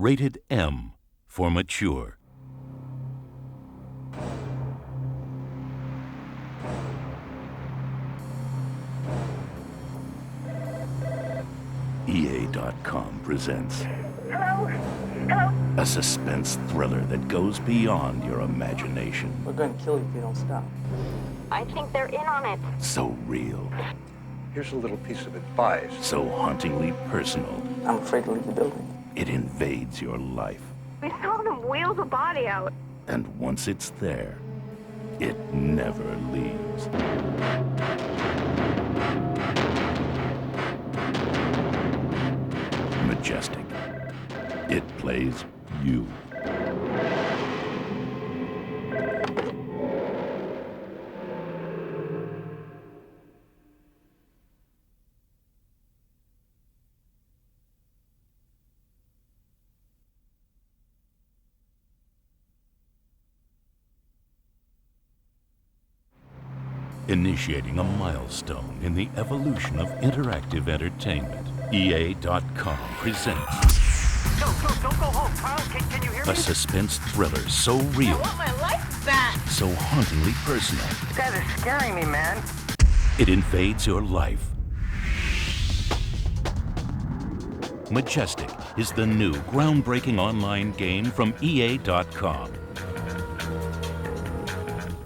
Rated M for mature. EA.com presents a suspense thriller that goes beyond your imagination. We're gonna kill you if you don't stop. I think they're in on it. So real, Here's a little piece of advice. so hauntingly personal, I'm afraid to leave the building. it invades your life. We saw them wheel the body out. And once it's there, it never leaves. Majestic. It plays you. Initiating a milestone in the evolution of interactive entertainment. EA.com presents Don't go home, Kyle. Can you hear me? a suspense thriller so real, I want my life back. so hauntingly personal, You guys are scaring me, man. it invades your life. Majestic is the new groundbreaking online game from EA.com.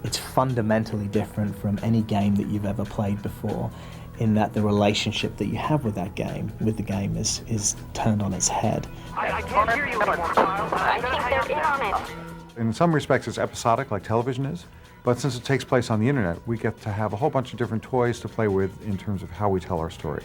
It's fundamentally different from any game that you've ever played before, in that the relationship that you have with that game, with the game, is turned on its head. I can't hear you anymore, Kyle. I think they're in on it. In some respects, it's episodic, like television is. But since it takes place on the internet, we get to have a whole bunch of different toys to play with in terms of how we tell our story.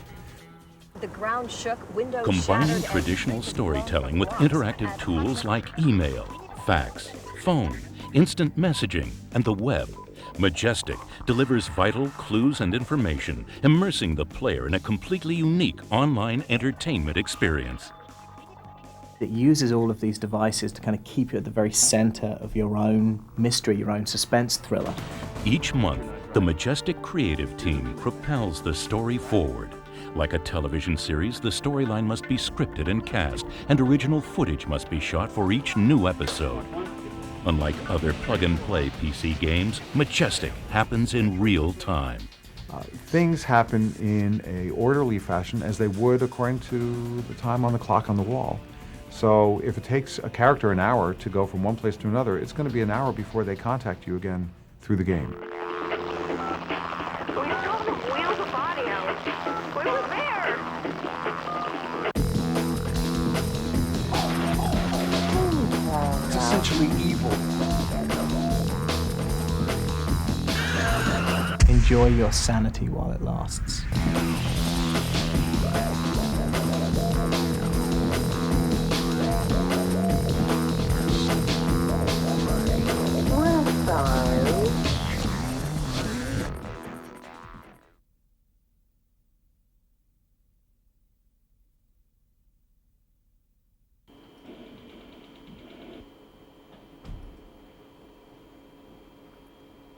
The ground shook, windows Combining shattered, traditional and storytelling with blocks interactive had tools like email, fax, phone, instant messaging, and the web, Majestic delivers vital clues and information, immersing the player in a completely unique online entertainment experience. It uses all of these devices to kind of keep you at the very center of your own mystery, your own suspense thriller. Each month, the Majestic creative team propels the story forward. Like a television series, the storyline must be scripted and cast, and original footage must be shot for each new episode. Unlike other plug-and-play PC games, Majestic happens in real time. Things happen in a orderly fashion as they would according to the time on the clock on the wall. So if it takes a character an hour to go from one place to another, it's going to be an hour before they contact you again through the game. We saw them wheel the body out. We were there. It's essentially evil. Enjoy your sanity while it lasts.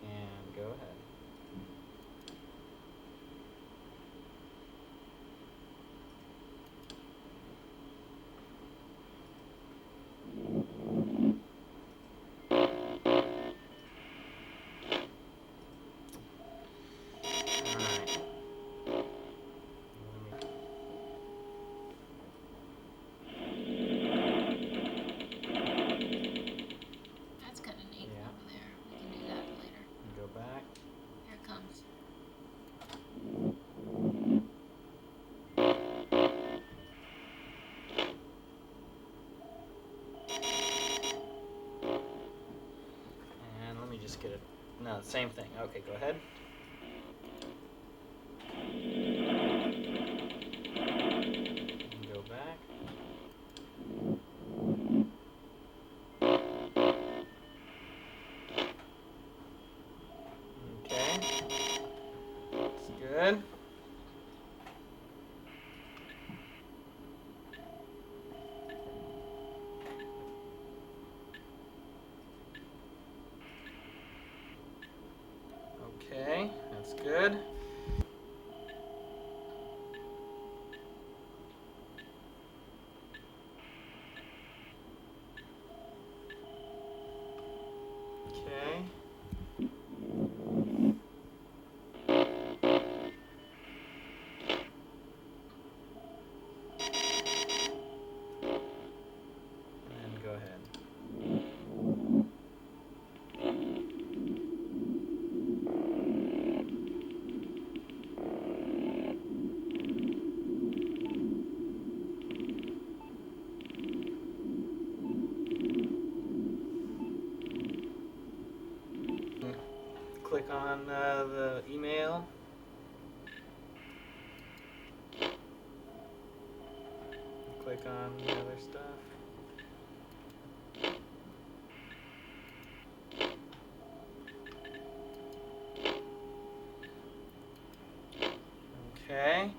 And go ahead. That's kind of neat Yeah. over there. We can do that later. Go back. Here it comes. And let me just get it. No, same thing. Okay, go ahead. And go back. Okay. That's good. Okay, that's good. click on the email. Click on the other stuff. Okay.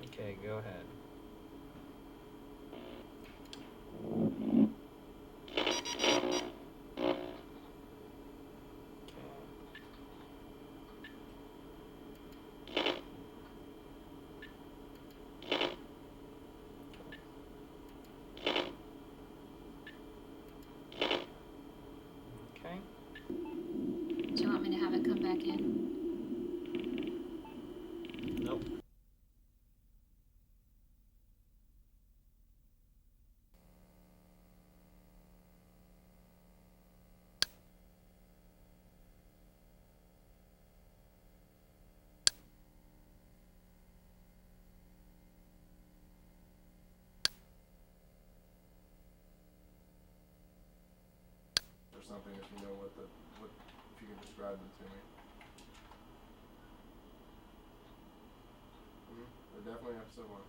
Okay, go ahead. Okay. Do you want me to have it come back in? Nope. Or something if you know what if you can describe them to me. They're definitely episode 1.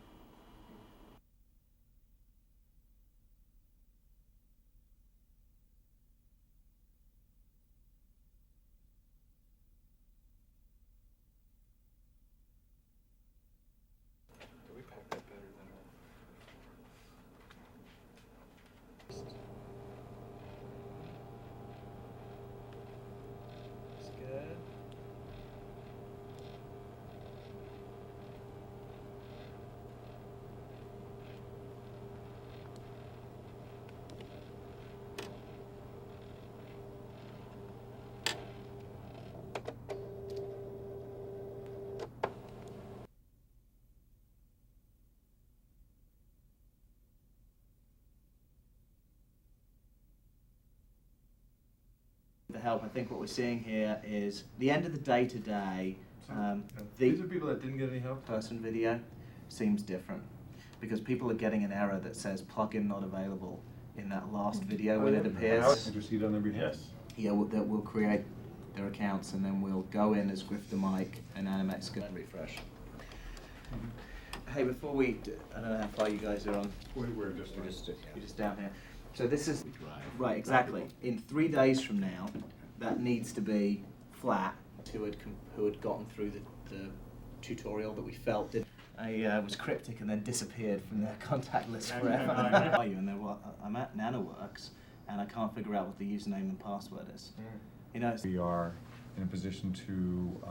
We packed that better than that. That's good. The help, I think what we're seeing here is the end of the day today. These are people that didn't get any help? Person video seems different because people are getting an error that says plugin not available in that last video when it appears. Did you see it on every Yes. Yeah, we'll create their accounts and then we'll go in as Griff the Mic and Animex and refresh. Hey, before I don't know how far you guys are on. We're just You're just down here. So this is right, exactly. In 3 days from now, that needs to be flat. Who had gotten through the tutorial that we felt did. I was cryptic and then disappeared from their contact list forever. Are you? And they're I'm at NanoWorks and I can't figure out what the username and password is. You know, We are in a position to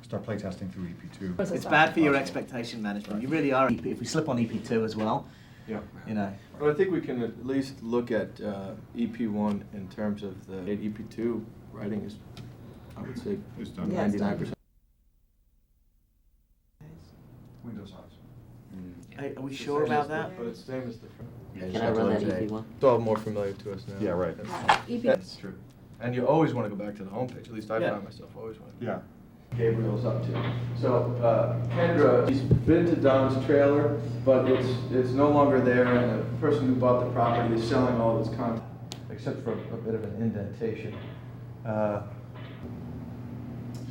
start playtesting through EP2. it's bad for your expectation management. You really are. If we slip on EP2 as well, Yeah. you know. Well, I think we can at least look at EP1 in terms of the EP2 writing is, I would say, 99%. Windows eyes. Hey, are we sure about that? But it's same as the. Can I run that EP1? It's all more familiar to us now. Yeah, right. That's true. And you always want to go back to the homepage. At least I find myself always wanting to. Yeah. Gabriel's up to. So Kendra, he's been to Don's trailer, but it's no longer there, and the person who bought the property is selling all of his content, except for a bit of an indentation.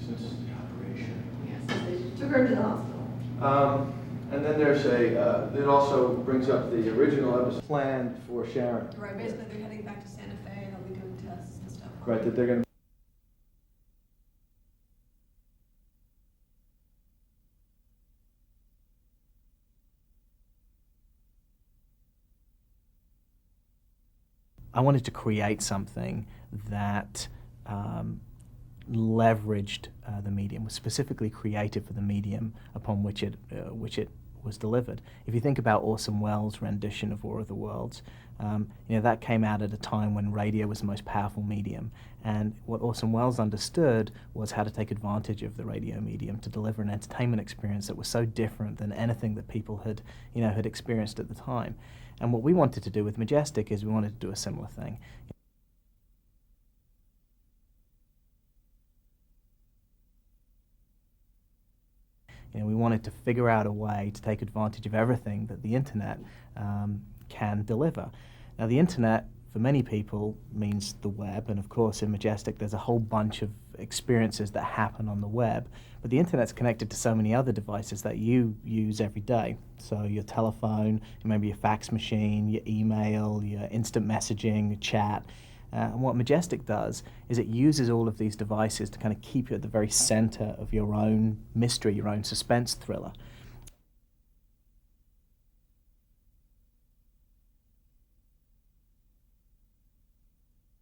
Since the operation. Yes, they took her to the hospital. And then there's it also brings up the original episode planned for Sharon. Right, basically they're heading back to Santa Fe and they'll be doing tests and stuff. Right, that they're going to. I wanted to create something that leveraged the medium, was specifically created for the medium upon which it was delivered. If you think about Orson Welles' rendition of War of the Worlds, that came out at a time when radio was the most powerful medium. And what Orson Welles understood was how to take advantage of the radio medium to deliver an entertainment experience that was so different than anything that people had experienced at the time. And what we wanted to do with Majestic is we wanted to do a similar thing. We wanted to figure out a way to take advantage of everything that the internet can deliver. Now, the internet, for many people means the web, and of course in Majestic there's a whole bunch of experiences that happen on the web, but the internet's connected to so many other devices that you use every day. So your telephone, maybe your fax machine, your email, your instant messaging, your chat. And what Majestic does is it uses all of these devices to kind of keep you at the very center of your own mystery, your own suspense thriller.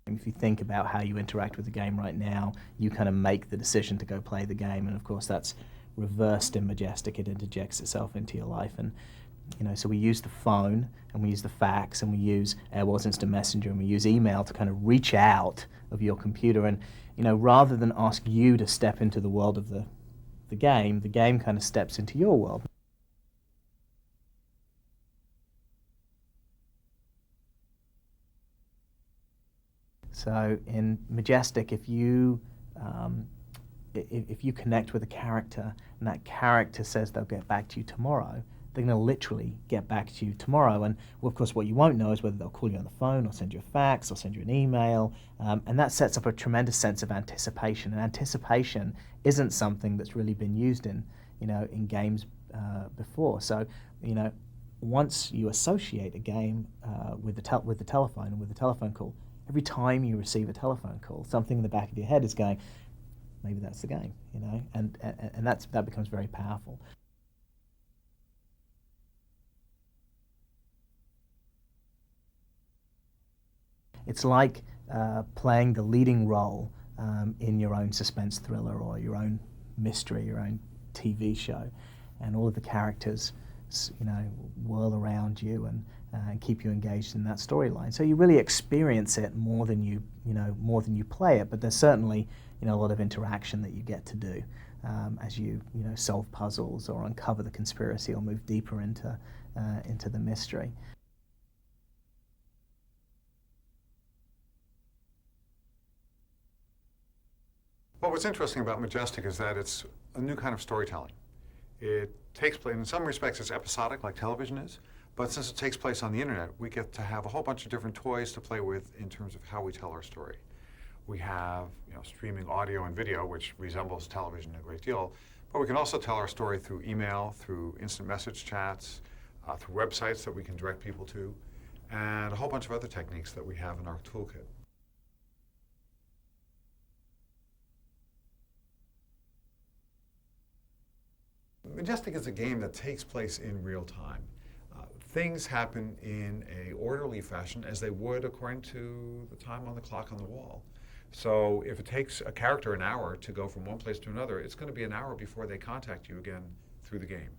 If you think about how you interact with the game right now, you kind of make the decision to go play the game, and of course that's reversed in Majestic. It interjects itself into your life, and so we use the phone, and we use the fax, and we use AOL's Instant Messenger, and we use email to kind of reach out of your computer, and rather than ask you to step into the world of the game kind of steps into your world. So in Majestic, if you connect with a character and that character says they'll get back to you tomorrow, they're going to literally get back to you tomorrow. And well, of course, what you won't know is whether they'll call you on the phone or send you a fax or send you an email. And that sets up a tremendous sense of anticipation. And anticipation isn't something that's really been used in games before. So once you associate a game with the telephone and with the telephone call, every time you receive a telephone call, something in the back of your head is going, maybe that's the game, and that becomes very powerful. It's like playing the leading role in your own suspense thriller or your own mystery, your own TV show, and all of the characters whirl around you and keep you engaged in that storyline. So you really experience it more than you play it. But there's certainly a lot of interaction that you get to do as you solve puzzles or uncover the conspiracy or move deeper into the mystery. Well, what's interesting about Majestic is that it's a new kind of storytelling. It takes place, in some respects it's episodic like television is, but since it takes place on the internet, we get to have a whole bunch of different toys to play with in terms of how we tell our story. We have streaming audio and video, which resembles television a great deal, but we can also tell our story through email, through instant message chats, through websites that we can direct people to, and a whole bunch of other techniques that we have in our toolkit. Majestic is a game that takes place in real time. Things happen in an orderly fashion as they would according to the time on the clock on the wall. So if it takes a character an hour to go from one place to another, it's going to be an hour before they contact you again through the game.